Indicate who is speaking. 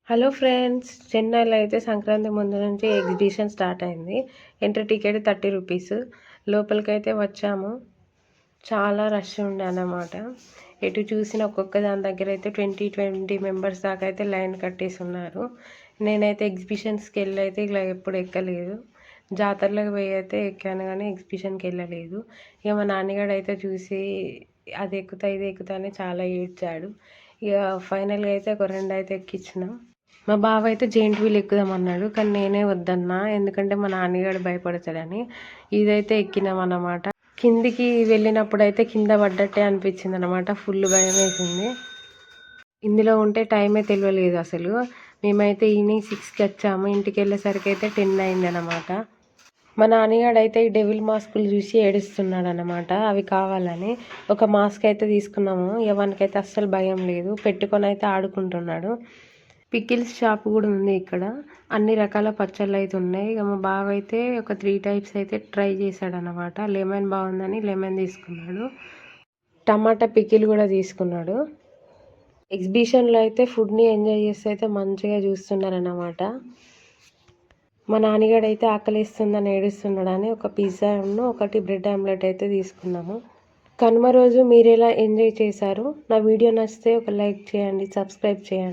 Speaker 1: Hello friends, చెన్నైలో అయితే సంక్రాంతి ముందు నుంచి ఎగ్జిబిషన్ స్టార్ట్ అయింది. Entry ticket 30 rupees. లోపలికైతే వచ్చాము. చాలా రష్ ఉండే అన్నమాట. ఎటు చూసిన ఒక్కొక్క దాని దగ్గర అయితే 20 మెంబర్స్ దాకా అయితే లైన్ కట్టేసి ఉన్నారు. నేనైతే ఎగ్జిబిషన్స్కి వెళ్ళి అయితే ఇలా ఎప్పుడు ఎక్కలేదు. జాతరలకు పోయి అయితే ఎక్కాను కానీ ఎగ్జిబిషన్కి వెళ్ళలేదు. ఇక మా నాన్నగాడు అయితే చూసి అది ఎక్కుతా ఇది ఎక్కుతా అని చాలా ఏడ్చాడు. ఇక ఫైనల్గా అయితే ఒక 2 అయితే ఎక్కించినాం. మా బావ అయితే జెయింట్ వీల్ ఎక్కుదామన్నాడు, కానీ నేనే వద్దన్నా, ఎందుకంటే మా నాన్నగాడు భయపడతాడని. ఇదైతే ఎక్కినాం అన్నమాట. కిందికి వెళ్ళినప్పుడు అయితే కింద పడ్డట్టే అనిపించింది అనమాట. ఫుల్ భయం వేసింది. ఇందులో ఉంటే టైమే తెలియలేదు అసలు. మేమైతే ఈవినింగ్ 6కి వచ్చాము. ఇంటికి వెళ్ళేసరికి అయితే 10 అయింది అనమాట. మా నాన్నగాడు అయితే ఈ డెవిల్ మాస్కులు చూసి ఏడుస్తున్నాడు అనమాట. అవి కావాలని ఒక మాస్క్ అయితే తీసుకున్నాము. ఎవరికైతే అస్సలు భయం లేదు, పెట్టుకొని అయితే ఆడుకుంటున్నాడు. పికిల్స్ షాప్ కూడా ఉంది ఇక్కడ. అన్ని రకాల పచ్చళ్ళు అయితే ఉన్నాయి. ఇక మా బావ అయితే ఒక 3 టైప్స్ అయితే ట్రై చేశాడు అనమాట. లెమన్ బాగుందని లెమన్ తీసుకున్నాడు. టమాటా పికిల్ కూడా తీసుకున్నాడు. ఎగ్జిబిషన్లో అయితే ఫుడ్ని ఎంజాయ్ చేస్తే అయితే మంచిగా చూస్తున్నారన్నమాట. మా నాన్నగాడు అయితే ఆకలిస్తుందని ఏడుస్తున్నాడని ఒక పిజ్జాను ఒకటి బ్రెడ్ ఆమ్లెట్ అయితే తీసుకున్నాము. కనుమ రోజు మీరు ఎలా ఎంజాయ్ చేశారు? నా వీడియో నచ్చితే ఒక లైక్ చేయండి, సబ్స్క్రైబ్ చేయండి.